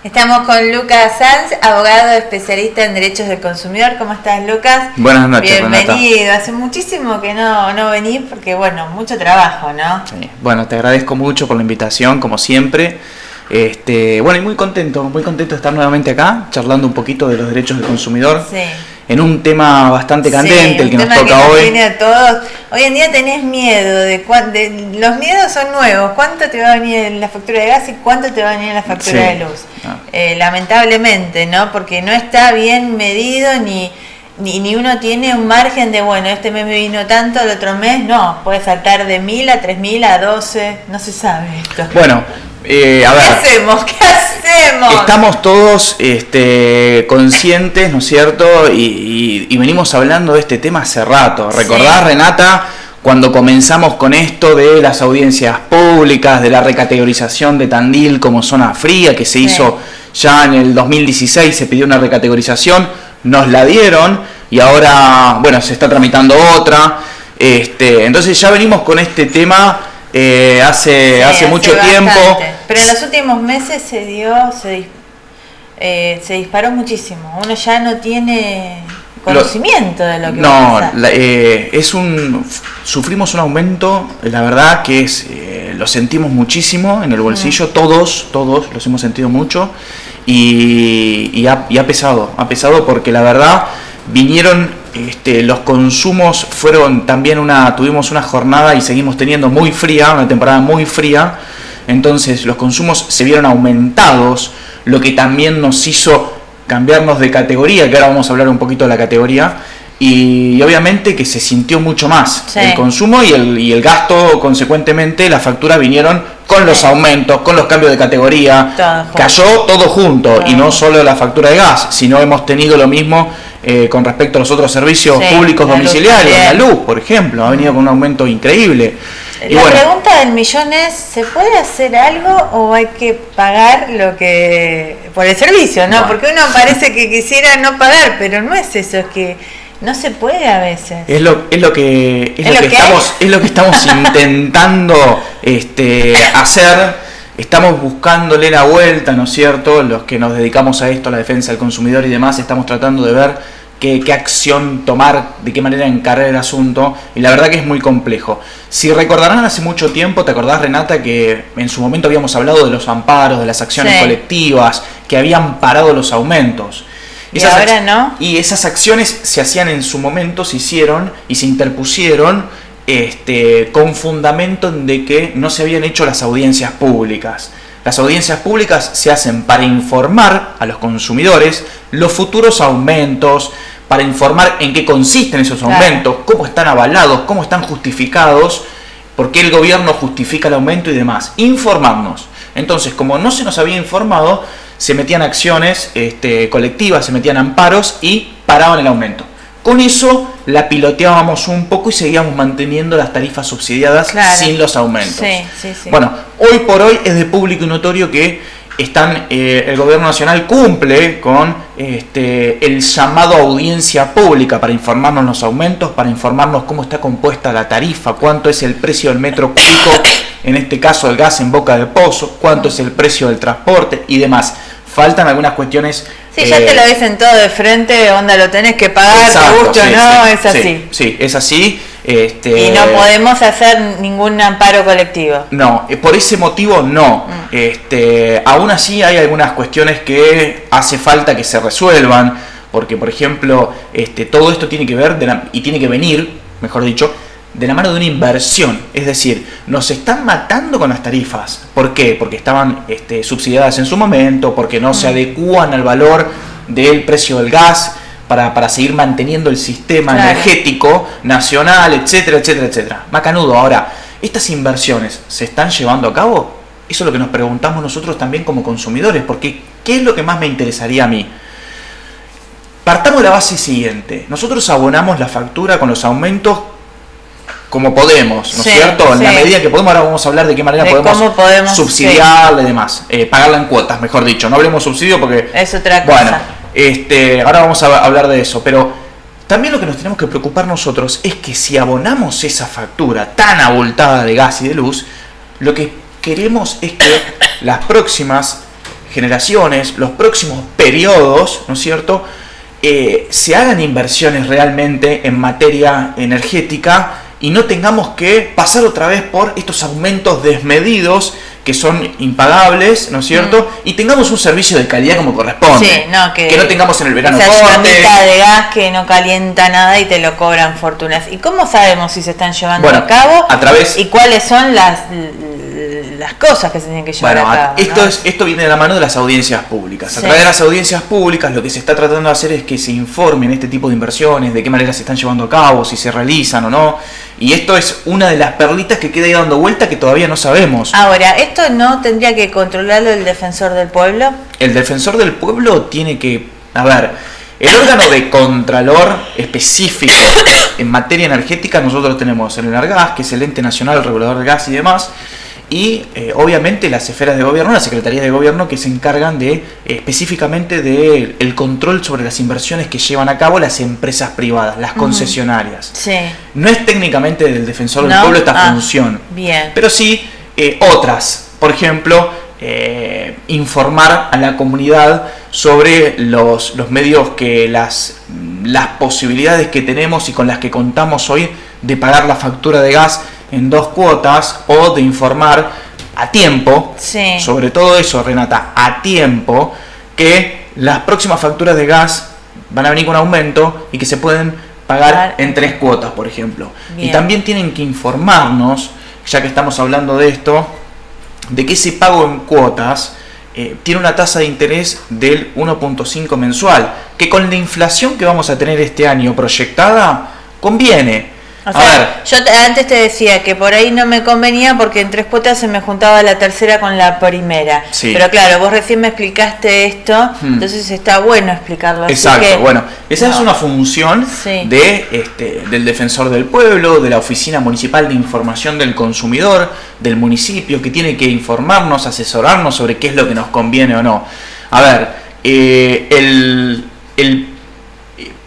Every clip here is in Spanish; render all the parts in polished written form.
Estamos con Lucas Sanz, abogado especialista en derechos del consumidor. ¿Cómo estás, Lucas? Buenas noches, bienvenido. Renata. Hace muchísimo que no venís porque, bueno, mucho trabajo, ¿no? Sí. Bueno, te agradezco mucho por la invitación, como siempre. Bueno, y muy contento de estar nuevamente acá, charlando un poquito de los derechos del consumidor. Sí. En un tema bastante candente, el que nos toca hoy. Tiene a todos. Hoy en día tenés miedo los miedos son nuevos. ¿Cuánto te va a venir en la factura de gas y cuánto te va a venir en la factura de luz? Lamentablemente, ¿no? Porque no está bien medido ni uno tiene un margen de, bueno, este mes me vino tanto, el otro mes no. Puede saltar de 1.000 a 3.000 a 12, no se sabe esto. Bueno, a ver. ¿Qué hacemos? Estamos todos conscientes, ¿no es cierto? Y venimos hablando de este tema hace rato. ¿Recordás, Renata, cuando comenzamos con esto de las audiencias públicas, de la recategorización de Tandil como zona fría, que se hizo ya en el 2016, se pidió una recategorización, nos la dieron y ahora, bueno, se está tramitando otra. Entonces ya venimos con este tema hace mucho tiempo. Pero en los últimos meses se disparó muchísimo. Uno ya no tiene conocimiento de lo que va a pasar. Sufrimos un aumento, la verdad que lo sentimos muchísimo en el bolsillo, todos los hemos sentido mucho y ha pesado porque la verdad vinieron los consumos fueron también tuvimos una jornada y seguimos teniendo muy fría, una temporada muy fría, entonces los consumos se vieron aumentados, lo que también nos hizo cambiarnos de categoría, que ahora vamos a hablar un poquito de la categoría, y obviamente que se sintió mucho más el consumo y el gasto, consecuentemente la factura vinieron con los aumentos, con los cambios de categoría, cayó todo junto y no solo la factura de gas, sino hemos tenido lo mismo con respecto a los otros servicios públicos domiciliarios, la luz, por ejemplo, ha venido con un aumento increíble. La pregunta del millón es, ¿se puede hacer algo o hay que pagar por el servicio, no? Porque uno parece que quisiera no pagar, pero no es eso, es que no se puede a veces. Es lo que estamos intentando hacer. Estamos buscándole la vuelta, ¿no es cierto? Los que nos dedicamos a esto, a la defensa del consumidor y demás, estamos tratando de ver qué acción tomar, de qué manera encarar el asunto, y la verdad que es muy complejo. Si recordarán hace mucho tiempo, ¿te acordás, Renata, que en su momento habíamos hablado de los amparos, de las acciones colectivas, que habían parado los aumentos? ¿Y ahora no? Y esas acciones se hacían en su momento, se hicieron y se interpusieron con fundamento de que no se habían hecho las audiencias públicas. Las audiencias públicas se hacen para informar a los consumidores los futuros aumentos, para informar en qué consisten esos aumentos, cómo están avalados, cómo están justificados, por qué el gobierno justifica el aumento y demás. Informarnos. Entonces, como no se nos había informado, se metían acciones colectivas, se metían amparos y paraban el aumento. Con eso la piloteábamos un poco y seguíamos manteniendo las tarifas subsidiadas sin los aumentos. Bueno, hoy por hoy es de público y notorio que el gobierno nacional cumple con el llamado a audiencia pública para informarnos los aumentos, para informarnos cómo está compuesta la tarifa, cuánto es el precio del metro cúbico, en este caso el gas en boca de pozo, cuánto es el precio del transporte y demás. Faltan algunas cuestiones. Sí, ya te lo dicen todo de frente, onda, lo tenés que pagar, te gusta o no, es así. Sí, es así. Y no podemos hacer ningún amparo colectivo. No, por ese motivo no. Aún así hay algunas cuestiones que hace falta que se resuelvan, porque por ejemplo, todo esto tiene que ver y tiene que venir, mejor dicho, de la mano de una inversión. Es decir, nos están matando con las tarifas. ¿Por qué? Porque estaban subsidiadas en su momento, porque no se adecúan al valor del precio del gas para seguir manteniendo el sistema energético nacional, etcétera, etcétera, etcétera. Macanudo. Ahora, ¿estas inversiones se están llevando a cabo? Eso es lo que nos preguntamos nosotros también como consumidores, porque ¿qué es lo que más me interesaría a mí? Partamos de la base siguiente. Nosotros abonamos la factura con los aumentos como podemos, ¿no es cierto? En la medida que podemos. Ahora vamos a hablar de qué manera podemos subsidiarla y demás, pagarla en cuotas, mejor dicho. No hablemos subsidio porque es otra cosa. Bueno, ahora vamos a hablar de eso, pero también lo que nos tenemos que preocupar nosotros es que si abonamos esa factura tan abultada de gas y de luz, lo que queremos es que las próximas generaciones, los próximos periodos, ¿no es cierto?, se hagan inversiones realmente en materia energética y no tengamos que pasar otra vez por estos aumentos desmedidos que son impagables, ¿no es cierto? Y tengamos un servicio de calidad como corresponde. Sí, no, que no tengamos en el verano esa corte. llamita de gas que no calienta nada y te lo cobran fortunas. ¿Y cómo sabemos si se están llevando a cabo? A través... ¿Y cuáles son las cosas que se tienen que llevar a cabo? Esto viene de la mano de las audiencias públicas. A Sí. través de las audiencias públicas lo que se está tratando de hacer es que se informen este tipo de inversiones, de qué manera se están llevando a cabo, si se realizan o no. Y esto es una de las perlitas que queda ahí dando vuelta que todavía no sabemos. Ahora, ¿esto no tendría que controlarlo el defensor del pueblo? El defensor del pueblo tiene que... A ver, el órgano de contralor específico en materia energética nosotros tenemos el ENARGAS, que es el Ente Nacional Regulador de Gas y demás, y obviamente las esferas de gobierno, las secretarías de gobierno que se encargan de específicamente del control sobre las inversiones que llevan a cabo las empresas privadas, las concesionarias. Sí. No es técnicamente del defensor del pueblo esta función, bien. pero sí otras. Por ejemplo, informar a la comunidad sobre los medios que las posibilidades que tenemos y con las que contamos hoy de pagar la factura de gas en 2 cuotas, o de informar a tiempo, Sí. sobre todo eso, Renata, a tiempo, que las próximas facturas de gas van a venir con aumento y que se pueden pagar en 3 cuotas, por ejemplo. Bien. Y también tienen que informarnos, ya que estamos hablando de esto, de que ese pago en cuotas tiene una tasa de interés del 1.5 mensual, que con la inflación que vamos a tener este año proyectada, conviene. O sea, yo antes te decía que por ahí no me convenía porque en 3 cuotas se me juntaba la tercera con la primera. Sí. Pero claro, vos recién me explicaste esto, entonces está bueno explicarlo. Así Exacto, que, bueno, esa es una función Sí. del defensor del pueblo, de la Oficina Municipal de Información del Consumidor, del municipio, que tiene que informarnos, asesorarnos sobre qué es lo que nos conviene o no. A ver, el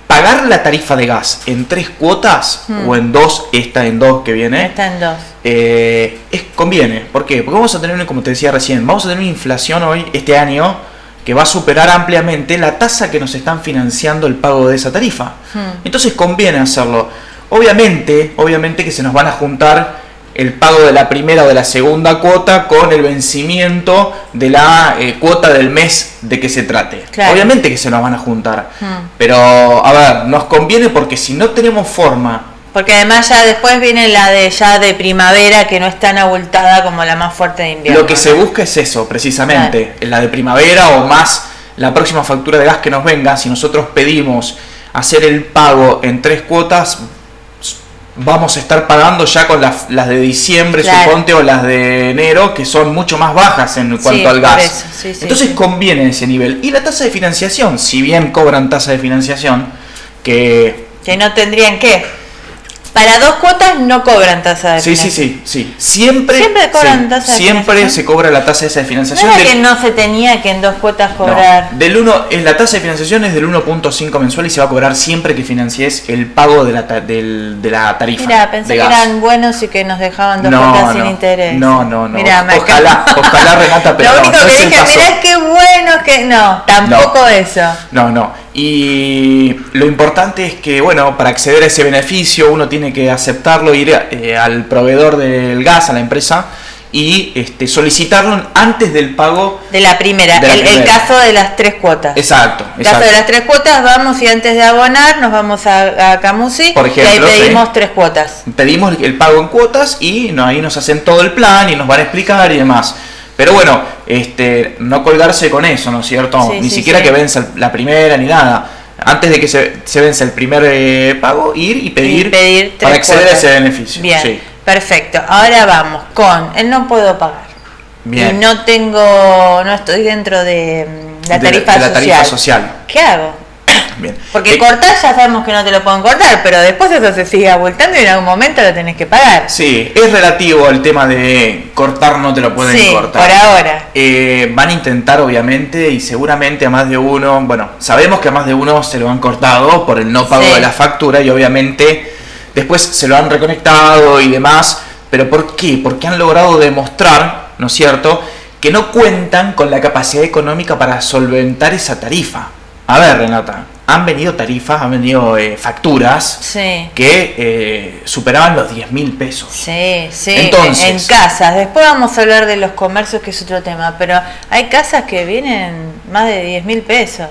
pagar la tarifa de gas en 3 cuotas o en 2, esta en 2 que viene, Está en 2. conviene. ¿Por qué? Porque vamos a tener, como te decía recién, vamos a tener una inflación hoy, este año, que va a superar ampliamente la tasa que nos están financiando el pago de esa tarifa. Entonces conviene hacerlo. Obviamente que se nos van a juntar el pago de la primera o de la segunda cuota con el vencimiento de la cuota del mes de que se trate. Claro. Obviamente que se nos van a juntar. Pero, a ver, nos conviene porque si no tenemos forma... Porque además ya después viene la de primavera, que no es tan abultada como la más fuerte de invierno. Lo que se busca es eso, precisamente. Claro. La de primavera o más la próxima factura de gas que nos venga. Si nosotros pedimos hacer el pago en 3 cuotas, vamos a estar pagando ya con las de diciembre, Claro. suponte, o las de enero, que son mucho más bajas en cuanto al gas. Por eso. Sí, Entonces sí. conviene ese nivel. Y la tasa de financiación, si bien cobran tasa de financiación, que no tendrían que. Para 2 cuotas no cobran tasa de financiación. sí. Siempre cobran tasa de siempre financiación. se cobra la tasa esa de financiación. ¿No era que no se tenía que en 2 cuotas cobrar? No, la tasa de financiación es del 1.5 mensual y se va a cobrar siempre que financies el pago de la tarifa. Mira, pensé de que gas. eran buenos y que nos dejaban 2 cuotas sin interés. No. Mirá, Ojalá, Renata, pero lo único no que es el dije, caso. mirá qué bueno que... No, tampoco eso. No. Y lo importante es que, bueno, para acceder a ese beneficio uno tiene que aceptarlo, ir al proveedor del gas, a la empresa, y solicitarlo antes del pago De la primera, de la el primera. caso de las 3 cuotas. Exacto. El caso de las 3 cuotas, vamos y antes de abonar nos vamos a Camusi, Por ejemplo, y ahí pedimos sí. 3 cuotas. Pedimos el pago en cuotas y ahí nos hacen todo el plan y nos van a explicar y demás. Pero bueno, no colgarse con eso, ¿no es cierto? Sí, ni sí, siquiera sí. que venza la primera ni nada. Antes de que se vence el primer pago, ir y pedir 3 para acceder cuotas. a ese beneficio. Bien, Sí. perfecto. Ahora vamos con el no puedo pagar. Bien. Y no estoy dentro de la tarifa de la social. tarifa social. ¿Qué hago? Bien. Porque cortar ya sabemos que no te lo pueden cortar, pero después eso se sigue abultando y en algún momento lo tenés que pagar. Sí, es relativo al tema de cortar, no te lo pueden Sí, cortar. por ahora. Van a intentar, obviamente, y seguramente a más de uno, bueno, sabemos que a más de uno se lo han cortado por el no pago Sí. de la factura y obviamente después se lo han reconectado y demás. ¿Pero por qué? Porque han logrado demostrar, ¿no es cierto?, que no cuentan con la capacidad económica para solventar esa tarifa. A ver, Renata, han venido tarifas, han venido facturas que superaban los 10.000 pesos. Sí, sí. Entonces, en casas. Después vamos a hablar de los comercios, que es otro tema, pero hay casas que vienen más de 10.000 pesos.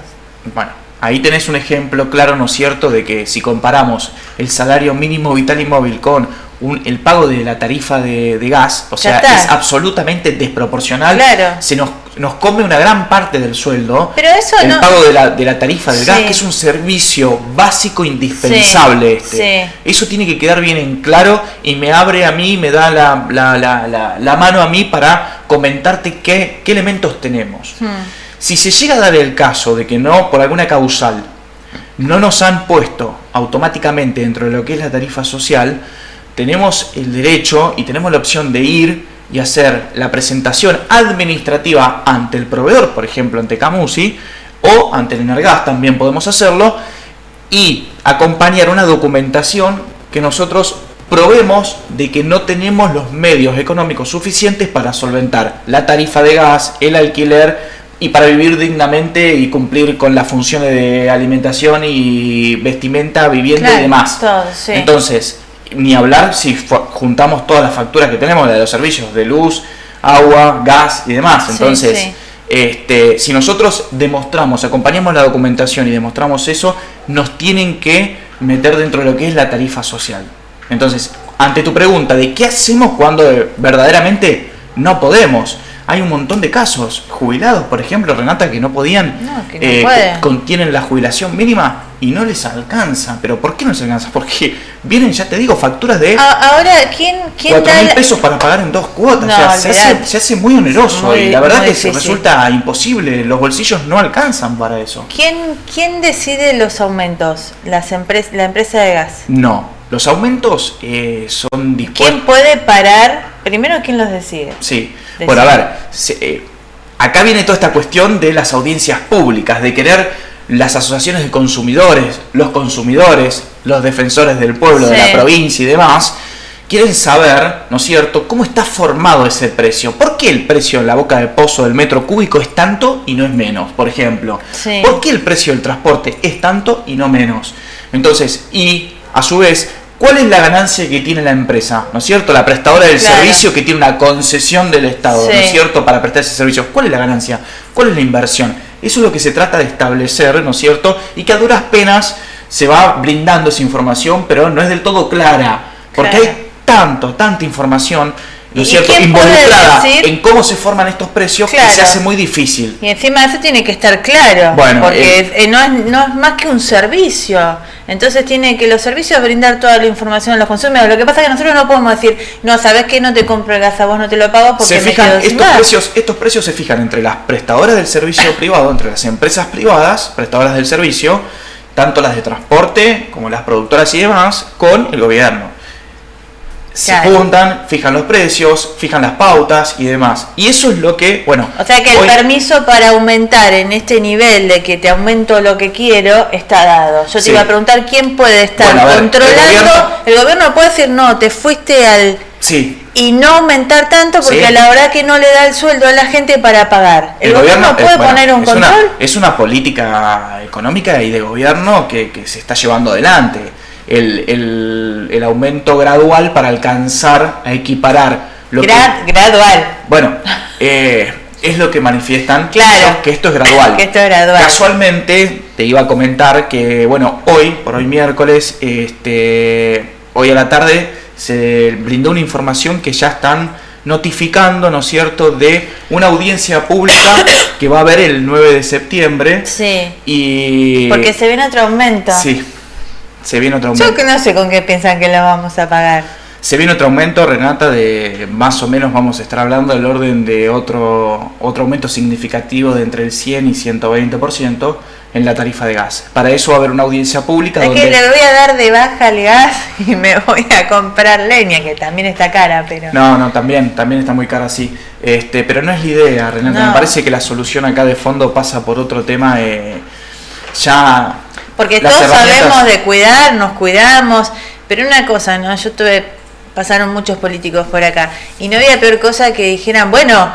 Bueno, ahí tenés un ejemplo claro, ¿no es cierto?, de que si comparamos el salario mínimo vital y móvil con el pago de la tarifa de gas, o sea, es absolutamente desproporcional. Claro. Se nos come una gran parte del sueldo. Pero eso el pago de la tarifa del gas, que es un servicio básico indispensable. Eso tiene que quedar bien en claro, y me abre a mí, me da la mano a mí para comentarte qué elementos tenemos. Si se llega a dar el caso de que no, por alguna causal, no nos han puesto automáticamente dentro de lo que es la tarifa social, tenemos el derecho y tenemos la opción de ir y hacer la presentación administrativa ante el proveedor, por ejemplo ante Camusi, o ante el Energas también podemos hacerlo, y acompañar una documentación que nosotros probemos de que no tenemos los medios económicos suficientes para solventar la tarifa de gas, el alquiler, y para vivir dignamente y cumplir con las funciones de alimentación y vestimenta, vivienda y demás. Todo, Entonces, ni hablar si juntamos todas las facturas que tenemos, la de los servicios de luz, agua, gas y demás. Entonces, si nosotros demostramos, acompañamos la documentación y demostramos eso, nos tienen que meter dentro de lo que es la tarifa social. Entonces, ante tu pregunta de qué hacemos cuando verdaderamente no podemos, hay un montón de casos, jubilados, por ejemplo, Renata, que no podían, tienen la jubilación mínima y no les alcanza. ¿Pero por qué no les alcanza? Porque vienen, ya te digo, facturas de ahora, ¿quién 4.000 pesos para pagar en 2 cuotas. No, o sea, se hace muy oneroso, y la verdad que se resulta imposible, los bolsillos no alcanzan para eso. ¿Quién decide los aumentos? ¿La empresa de gas? No, los aumentos son dispuestos. ¿Quién puede parar? Primero, ¿quién los decide? Sí. Bueno, a ver, acá viene toda esta cuestión de las audiencias públicas, de querer las asociaciones de consumidores, los defensores del pueblo, de la provincia y demás, quieren saber, ¿no es cierto?, cómo está formado ese precio. ¿Por qué el precio en la boca de pozo del metro cúbico es tanto y no es menos, por ejemplo? ¿Por qué el precio del transporte es tanto y no menos? Entonces, y a su vez, ¿cuál es la ganancia que tiene la empresa? ¿No es cierto? La prestadora del servicio, que tiene una concesión del Estado, ¿no es cierto?, para prestar ese servicio. ¿Cuál es la ganancia? ¿Cuál es la inversión? Eso es lo que se trata de establecer, ¿no es cierto? Y que a duras penas se va brindando esa información, pero no es del todo clara. Porque hay tanta información, ¿no es cierto?, involucrada en cómo se forman estos precios, que se hace muy difícil. Y encima eso tiene que estar claro, porque no es más que un servicio. Entonces tiene que los servicios brindar toda la información a los consumidores. Lo que pasa es que nosotros no podemos decir, no, ¿sabés qué? No te compro el gas, a vos no te lo pago porque se fijan, estos precios se fijan entre las prestadoras del servicio privado, entre las empresas privadas, prestadoras del servicio, tanto las de transporte como las productoras y demás, con el gobierno. Se juntan, fijan los precios, fijan las pautas y demás. Y eso es lo que, o sea que el permiso para aumentar en este nivel de que te aumento lo que quiero está dado. Yo te iba a preguntar quién puede estar controlando. El gobierno puede decir, no, te fuiste al... Y no aumentar tanto porque la verdad que no le da el sueldo a la gente para pagar. ¿El gobierno puede poner un control? Es una política económica y de gobierno que se está llevando adelante. El aumento gradual para alcanzar a equiparar lo gradual. Bueno, es lo que manifiestan, que esto es gradual. Casualmente te iba a comentar que hoy miércoles, hoy a la tarde se brindó una información que ya están notificando, ¿no es cierto?, de una audiencia pública que va a haber el 9 de septiembre. Y porque se viene otro aumento. Se viene otro aumento. Yo que no sé con qué piensan que lo vamos a pagar. Se viene otro aumento, Renata, de más o menos vamos a estar hablando del orden de otro aumento significativo de entre el 100 y 120% en la tarifa de gas. Para eso va a haber una audiencia pública donde... que le voy a dar de baja el gas y me voy a comprar leña, que también está cara, pero... No, también está muy cara, sí. Pero no es la idea, Renata. Me parece que la solución acá de fondo pasa por otro tema, porque todos sabemos de cuidar, nos cuidamos, pero una cosa, ¿no? Yo tuve pasaron muchos políticos por acá, y no había peor cosa que dijeran, bueno,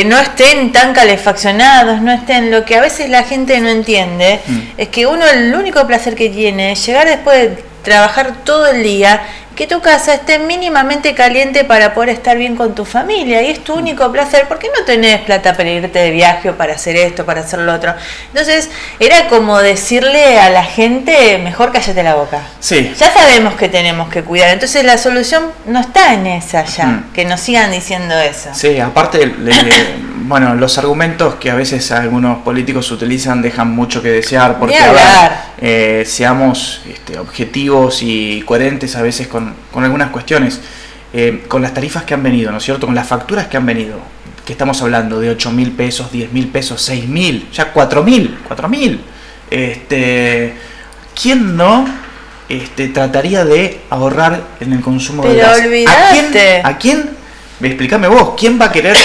no estén tan calefaccionados, no estén... Lo que a veces la gente no entiende es que uno el único placer que tiene es llegar después de trabajar todo el día, que tu casa esté mínimamente caliente para poder estar bien con tu familia, y es tu único placer, porque no tenés plata para irte de viaje o para hacer esto, para hacer lo otro. Entonces era como decirle a la gente, mejor cállate la boca. Sí. Ya sabemos que tenemos que cuidar, entonces la solución no está en esa ya, que nos sigan diciendo eso. Sí, aparte, bueno, los argumentos que a veces algunos políticos utilizan dejan mucho que desear, porque seamos objetivos y coherentes a veces con algunas cuestiones, con las tarifas que han venido, ¿no es cierto? Con las facturas que han venido, que estamos hablando de 8.000 pesos, 10.000 pesos, 6.000, ya 4.000. ¿Quién no trataría de ahorrar en el consumo de gas? Olvidate. ¿A quién? Explícame vos, ¿quién va a querer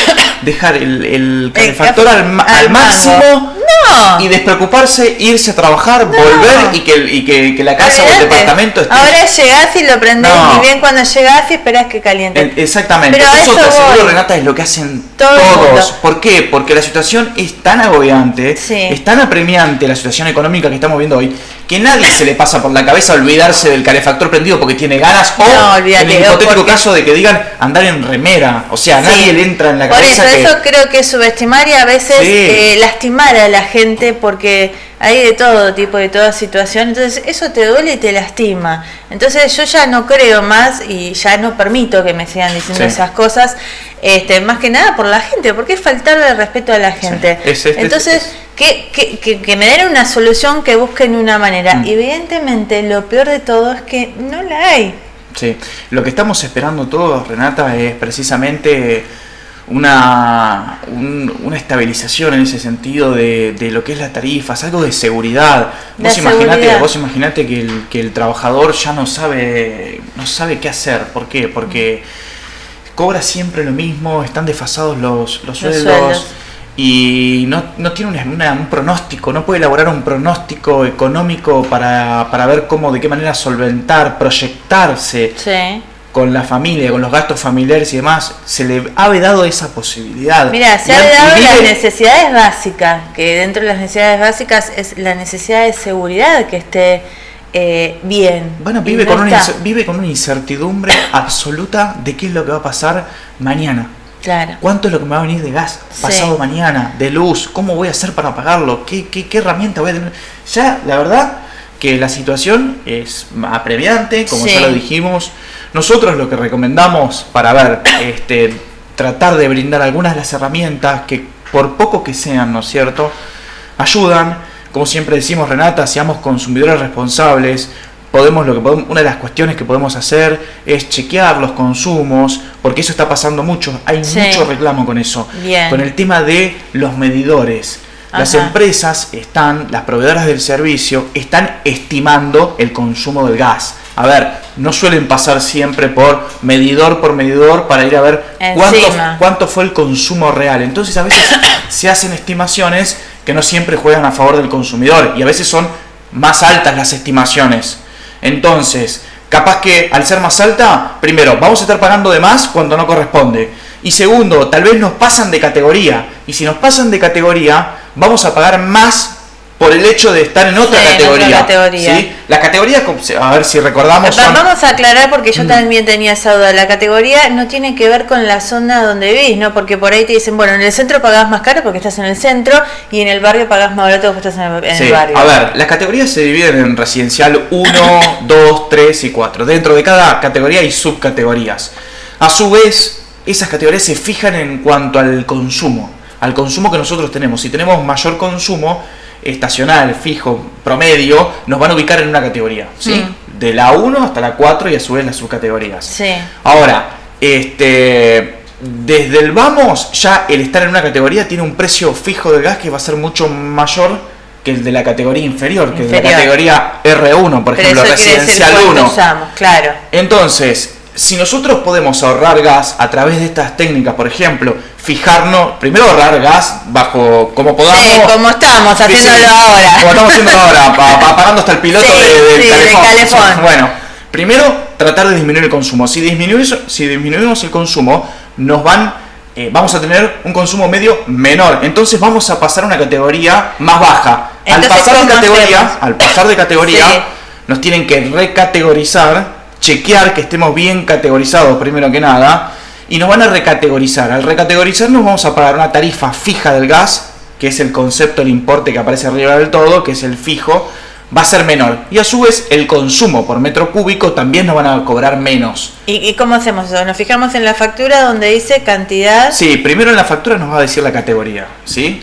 dejar el calefactor al máximo? No. Y despreocuparse, irse a trabajar, volver y que la casa o el departamento esté... Ahora llegás y lo prendés, y bien cuando llegás y esperás que caliente. Exactamente. Pero eso te aseguro, Renata, es lo que hacen todos. ¿Por qué? Porque la situación es tan agobiante, es tan apremiante la situación económica que estamos viendo hoy, que nadie se le pasa por la cabeza olvidarse del calefactor prendido porque tiene ganas, en el hipotético caso de que digan andar en remera. O sea, nadie le entra en la cabeza. Por eso creo que es subestimar y a veces lastimar a la gente, porque hay de todo tipo, de toda situación, entonces eso te duele y te lastima. Entonces yo ya no creo más y ya no permito que me sigan diciendo esas cosas, más que nada por la gente, porque es faltarle el respeto a la gente. Entonces, que me den una solución, que busquen una manera. Evidentemente, lo peor de todo es que no la hay. Sí, lo que estamos esperando todos, Renata, es precisamente una estabilización en ese sentido de lo que es las tarifas, algo de seguridad. Vos imaginate que el trabajador ya no sabe qué hacer. ¿Por qué? Porque cobra siempre lo mismo, están desfasados los sueldos. Y no tiene un pronóstico, no puede elaborar un pronóstico económico para ver de qué manera solventar, proyectarse con la familia, con los gastos familiares y demás. Se le ha vedado esa posibilidad. Mira, se ha vedado las necesidades básicas, que dentro de las necesidades básicas es la necesidad de seguridad, que esté bien. Bueno, vive con una incertidumbre absoluta de qué es lo que va a pasar mañana. Claro. ¿Cuánto es lo que me va a venir de gas pasado mañana, de luz? ¿Cómo voy a hacer para pagarlo? ¿Qué herramienta voy a tener? Ya, la verdad que la situación es apremiante, como ya lo dijimos. Nosotros lo que recomendamos para tratar de brindar algunas de las herramientas que, por poco que sean, ¿no es cierto?, ayudan. Como siempre decimos, Renata, seamos consumidores responsables. Una de las cuestiones que podemos hacer es chequear los consumos, porque eso está pasando mucho. Hay mucho reclamo con eso. Con el tema de los medidores. Las empresas las proveedoras del servicio están estimando el consumo del gas. A ver, no suelen pasar siempre por medidor para ir a ver cuánto fue el consumo real. Entonces a veces se hacen estimaciones que no siempre juegan a favor del consumidor y a veces son más altas las estimaciones. Entonces, capaz que al ser más alta, primero, vamos a estar pagando de más cuando no corresponde. Y segundo, tal vez nos pasan de categoría. Y si nos pasan de categoría, vamos a pagar más por el hecho de estar en otra categoría. ¿Sí? Las categorías, a ver si recordamos. Vamos a aclarar, porque yo también tenía esa duda. La categoría no tiene que ver con la zona donde vivís, ¿no? Porque por ahí te dicen, bueno, en el centro pagás más caro porque estás en el centro, y en el barrio pagás más barato porque estás en el barrio. A ver, las categorías se dividen en residencial 1, 2, 3 y 4. Dentro de cada categoría hay subcategorías. A su vez, esas categorías se fijan en cuanto al consumo que nosotros tenemos. Si tenemos mayor consumo estacional, fijo, promedio, nos van a ubicar en una categoría, ¿sí? De la 1 hasta la 4 y a su vez las subcategorías. Sí. Ahora, desde el vamos, ya el estar en una categoría tiene un precio fijo del gas que va a ser mucho mayor que el de la categoría inferior, que es la categoría R1, por ejemplo, residencial 1. Usamos, claro. Entonces, si nosotros podemos ahorrar gas a través de estas técnicas, por ejemplo, primero ahorrar gas bajo como podamos. Sí, como estamos haciéndolo ahora. Como estamos haciendo ahora, apagando hasta el piloto del calefón. Bueno, Primero, tratar de disminuir el consumo. Si disminuimos el consumo, vamos a tener un consumo medio menor. Entonces vamos a pasar a una categoría más baja. Entonces, Al pasar de categoría, sí, nos tienen que recategorizar, chequear que estemos bien categorizados primero que nada, y nos van a recategorizar. Al recategorizarnos vamos a pagar una tarifa fija del gas, que es el concepto, el importe que aparece arriba del todo, que es el fijo, va a ser menor. Y a su vez el consumo por metro cúbico también nos van a cobrar menos. ¿Y cómo hacemos eso? Nos fijamos en la factura donde dice cantidad. Sí, primero en la factura nos va a decir la categoría, ¿sí?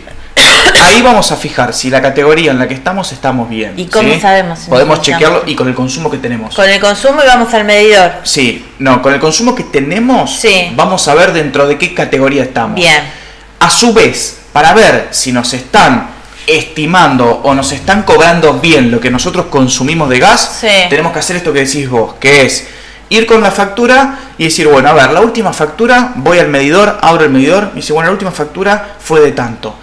Ahí vamos a fijar si la categoría en la que estamos bien. ¿Y cómo ¿sí? sabemos? Si podemos chequearlo y con el consumo que tenemos. Con el consumo y vamos al medidor. Sí, no, con el consumo que tenemos, sí, vamos a ver dentro de qué categoría estamos. Bien. A su vez, para ver si nos están estimando o nos están cobrando bien lo que nosotros consumimos de gas, sí, tenemos que hacer esto que decís vos, que es ir con la factura y decir, bueno, a ver, la última factura, voy al medidor, abro el medidor y dice, bueno, la última factura fue de tantos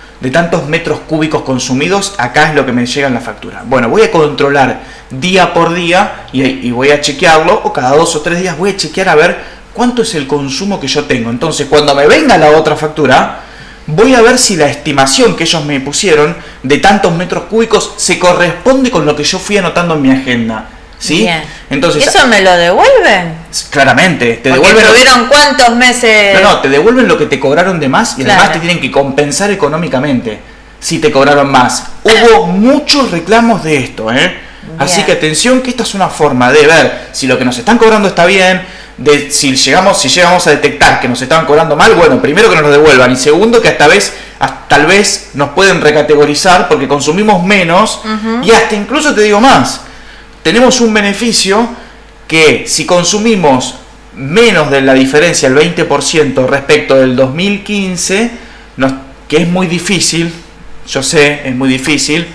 metros cúbicos consumidos, acá es lo que me llega en la factura. Bueno, voy a controlar día por día y voy a chequearlo, o cada 2 o 3 días voy a chequear a ver cuánto es el consumo que yo tengo. Entonces, cuando me venga la otra factura, voy a ver si la estimación que ellos me pusieron de tantos metros cúbicos se corresponde con lo que yo fui anotando en mi agenda. ¿Sí? Bien. Entonces, ¿eso me lo devuelven? Claramente, te Porque devuelven. ¿tuvieron cuántos meses? No, te devuelven lo que te cobraron de más y además te tienen que compensar económicamente si te cobraron más. Hubo muchos reclamos de esto, ¿eh? Así que atención, que esta es una forma de ver si lo que nos están cobrando está bien, de si llegamos a detectar que nos estaban cobrando mal, bueno, primero que nos lo devuelvan y segundo que tal vez nos pueden recategorizar porque consumimos menos y hasta incluso te digo más. Tenemos un beneficio que si consumimos menos de la diferencia, el 20% respecto del 2015, que es muy difícil, yo sé, es muy difícil,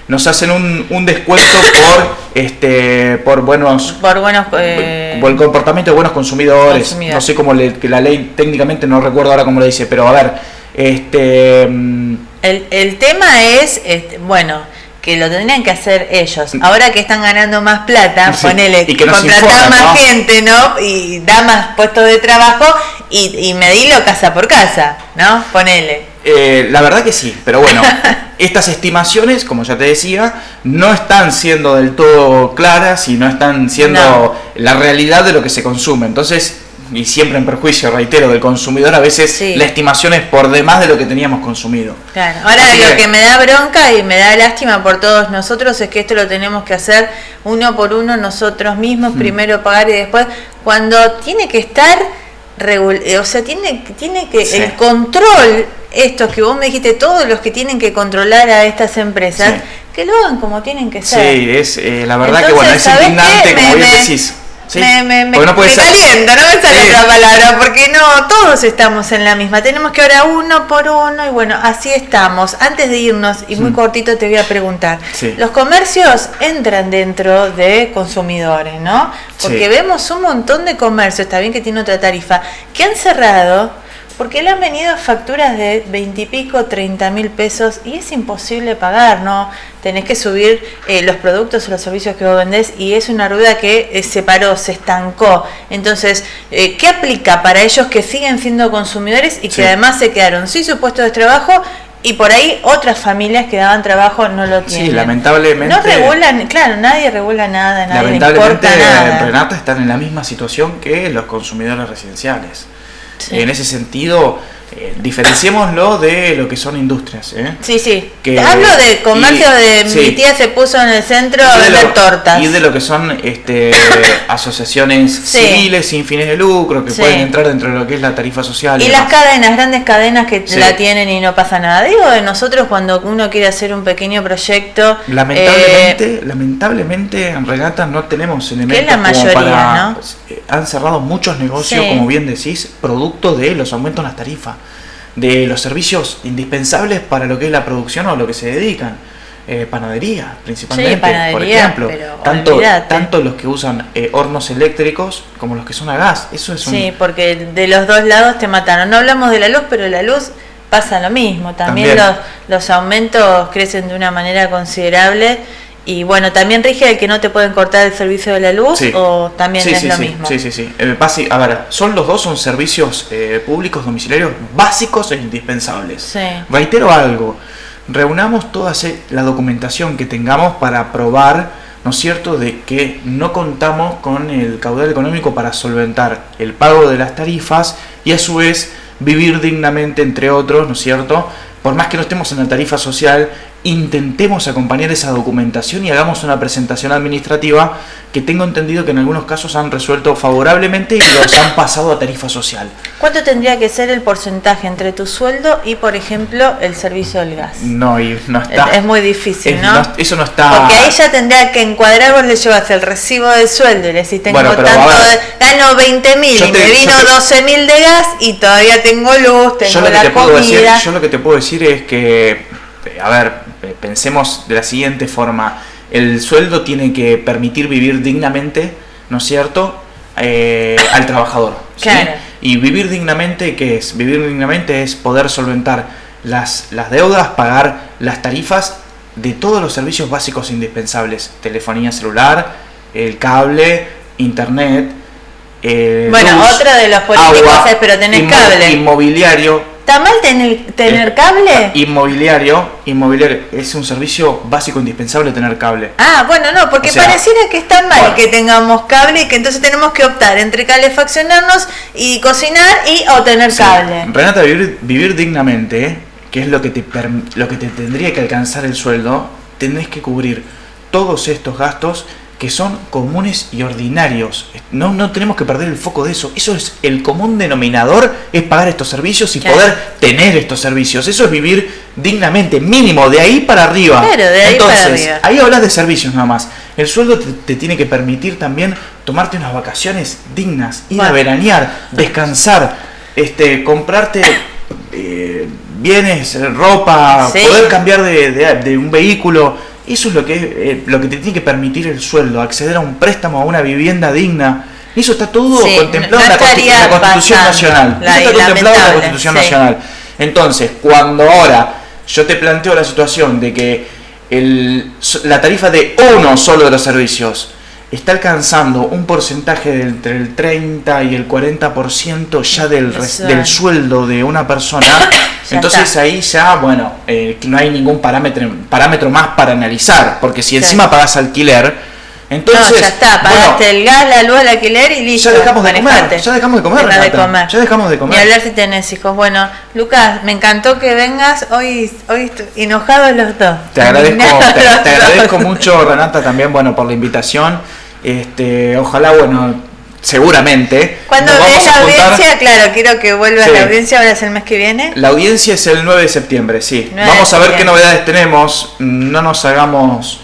nos hacen un descuento por el comportamiento de buenos consumidores. No sé cómo que la ley técnicamente no recuerdo ahora cómo lo dice, pero a ver, el tema es, que lo tendrían que hacer ellos. Ahora que están ganando más plata, sí, ponele, y que contratar más gente, ¿no? Y da más puestos de trabajo y medirlo casa por casa, ¿no? Ponele. La verdad que sí, pero bueno, estas estimaciones, como ya te decía, no están siendo del todo claras y no están siendo la realidad de lo que se consume. Entonces, y siempre en perjuicio, reitero, del consumidor, a veces la estimación es por demás de lo que teníamos consumido. Claro. Ahora lo que me da bronca y me da lástima por todos nosotros es que esto lo tenemos que hacer uno por uno nosotros mismos, primero pagar y después, cuando tiene que estar tiene que el control, estos que vos me dijiste, todos los que tienen que controlar a estas empresas, que lo hagan como tienen que ser. Sí, es la verdad. Entonces, que bueno, es indignante, como bien decís. ¿Sí? Me no caliento, no me sale otra palabra, porque no, todos estamos en la misma, tenemos que ahora uno por uno, y bueno, así estamos. Antes de irnos, y muy cortito te voy a preguntar, los comercios entran dentro de consumidores, ¿no? Porque vemos un montón de comercios, está bien que tiene otra tarifa, que han cerrado porque le han venido facturas de 20 y pico, 30.000 pesos y es imposible pagar, ¿no? Tenés que subir los productos o los servicios que vos vendés y es una rueda que se paró, se estancó. Entonces, ¿qué aplica para ellos que siguen siendo consumidores y que además se quedaron sin su puesto de trabajo? Y por ahí otras familias que daban trabajo no lo tienen. Sí, lamentablemente. No regulan, claro, nadie regula nada, nadie le importa nada. Lamentablemente, Renata, están en la misma situación que los consumidores residenciales. Sí. En ese sentido, diferenciémoslo de lo que son industrias. Sí. Hablo de comercio mi tía se puso en el centro a vender tortas. Y de lo que son asociaciones civiles sin fines de lucro que pueden entrar dentro de lo que es la tarifa social. Y las cadenas, grandes cadenas que la tienen y no pasa nada. Digo de nosotros cuando uno quiere hacer un pequeño proyecto. Lamentablemente en Renata no tenemos elementos. Que es la mayoría, ¿no? Han cerrado muchos negocios, como bien decís, producto de los aumentos en las tarifas, de los servicios indispensables para lo que es la producción o a lo que se dedican. Panadería, principalmente, por ejemplo. Tanto los que usan hornos eléctricos como los que son a gas. Eso es porque de los dos lados te mataron. No hablamos de la luz, pero la luz pasa lo mismo. También. Los aumentos crecen de una manera considerable Y bueno, ¿también rige el que no te pueden cortar el servicio de la luz o también es lo mismo? Sí. A ver, los dos son servicios públicos domiciliarios básicos e indispensables. Sí. Reitero algo, reunamos toda la documentación que tengamos para probar, ¿no es cierto?, de que no contamos con el caudal económico para solventar el pago de las tarifas y a su vez vivir dignamente, entre otros, ¿no es cierto? Por más que no estemos en la tarifa social, intentemos acompañar esa documentación y hagamos una presentación administrativa que tengo entendido que en algunos casos han resuelto favorablemente y los han pasado a tarifa social. ¿Cuánto tendría que ser el porcentaje entre tu sueldo y, por ejemplo, el servicio del gas? No, y no está. Es muy difícil, ¿no? Eso no está. Porque ahí ya tendría que encuadrar, vos le llevas el recibo del sueldo y le decís, tengo bueno, tanto, gano 20.000 y me vino 12.000 de gas y todavía tengo luz, tengo la comida. Yo lo que te puedo decir es que, a ver, pensemos de la siguiente forma. El sueldo tiene que permitir vivir dignamente, ¿no es cierto?, al trabajador. ¿Sí? Claro. Y vivir dignamente, ¿qué es? Vivir dignamente es poder solventar las deudas, pagar las tarifas de todos los servicios básicos indispensables. Telefonía celular, el cable, internet. Bueno, luz, otro de los políticos agua, es, pero tenés cable. Inmobiliario. ¿Está mal tener cable? Inmobiliario es un servicio básico indispensable tener cable. Ah, bueno, no, porque pareciera que está mal que tengamos cable y que entonces tenemos que optar entre calefaccionarnos y cocinar o tener cable. Renata, vivir dignamente, que es lo que te tendría que alcanzar el sueldo, tenés que cubrir todos estos gastos que son comunes y ordinarios. No tenemos que perder el foco de eso. Eso es el común denominador, es pagar estos servicios y poder tener estos servicios. Eso es vivir dignamente, mínimo, de ahí para arriba. Claro, de ahí Entonces, para arriba. Ahí hablas de servicios nada más. El sueldo te tiene que permitir también tomarte unas vacaciones dignas, ir a veranear, descansar, comprarte bienes, ropa, poder cambiar de un vehículo. Eso es lo que te tiene que permitir el sueldo, acceder a un préstamo, a una vivienda digna. Eso está todo contemplado en la Constitución Nacional. Eso está contemplado en la Constitución Nacional. Entonces, cuando ahora yo te planteo la situación de que la tarifa de uno solo de los servicios está alcanzando un porcentaje de entre el 30 y el 40% ya del sueldo de una persona, entonces ahí ya, no hay ningún parámetro más para analizar, porque si encima pagas alquiler, entonces... No, ya está, pagaste el gas, la luz, el alquiler y listo. Ya dejamos de comer, Ya dejamos de comer. Y hablar si tenés hijos. Bueno, Lucas, me encantó que vengas, hoy enojados los dos. Te agradezco mucho, Renata, también, por la invitación. Ojalá, seguramente. ¿Cuándo ves la audiencia? Claro, quiero que vuelva la audiencia, ahora es el mes que viene. La audiencia es el 9 de septiembre, sí. Vamos a ver qué novedades tenemos. No nos hagamos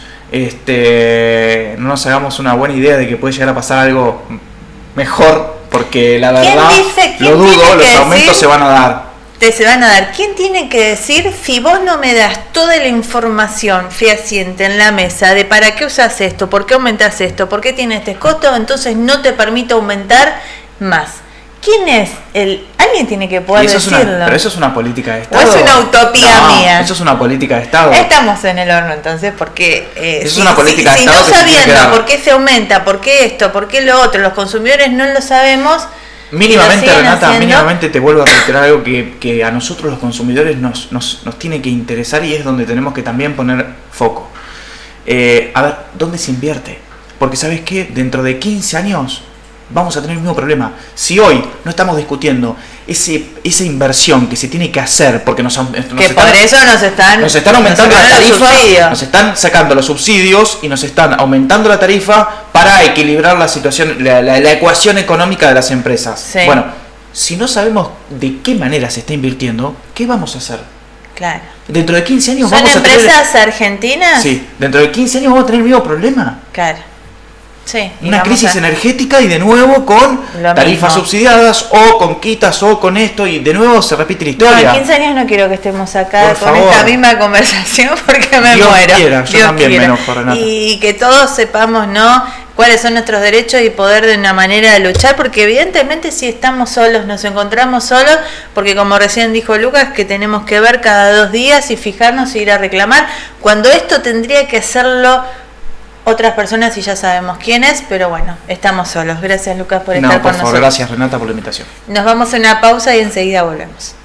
una buena idea de que puede llegar a pasar algo mejor, porque la verdad lo dudo, los aumentos se van a dar. ¿Quién tiene que decir si vos no me das toda la información fehaciente en la mesa de para qué usas esto, por qué aumentás esto, por qué tiene este costo, entonces no te permito aumentar más? ¿Quién es alguien tiene que poder decirlo? Pero eso es una política de Estado. ¿O es una utopía mía? Eso es una política de Estado. Estamos en el horno entonces, porque es una política de Estado. Si no sabiendo por qué se aumenta, por qué esto, por qué lo otro, los consumidores no lo sabemos. Mínimamente, Renata, mínimamente te vuelvo a reiterar algo que a nosotros los consumidores nos tiene que interesar y es donde tenemos que también poner foco. A ver, ¿dónde se invierte? Porque ¿sabes qué? Dentro de 15 años vamos a tener el mismo problema. Si hoy no estamos discutiendo esa inversión que se tiene que hacer, porque nos están aumentando la tarifa, nos están sacando los subsidios y nos están aumentando la tarifa para equilibrar la situación, la ecuación económica de las empresas. Sí. Bueno, si no sabemos de qué manera se está invirtiendo, ¿qué vamos a hacer? Claro. Dentro de 15 años vamos a tener... ¿Son empresas argentinas? Sí, dentro de 15 años vamos a tener el mismo problema. Claro. Sí, una crisis energética y de nuevo con tarifas subsidiadas o con quitas o con esto y de nuevo se repite la historia. En 15 años no quiero que estemos acá con esta misma conversación porque me muero. Yo también me enojo, Renata. Y que todos sepamos, ¿no?, cuáles son nuestros derechos y poder de una manera luchar, porque evidentemente si estamos solos, nos encontramos solos, porque como recién dijo Lucas, que tenemos que ver cada 2 días y fijarnos e ir a reclamar, cuando esto tendría que hacerlo otras personas y ya sabemos quiénes, pero bueno, estamos solos. Gracias, Lucas, por estar con nosotros. Gracias, Renata, por la invitación. Nos vamos a una pausa y enseguida volvemos.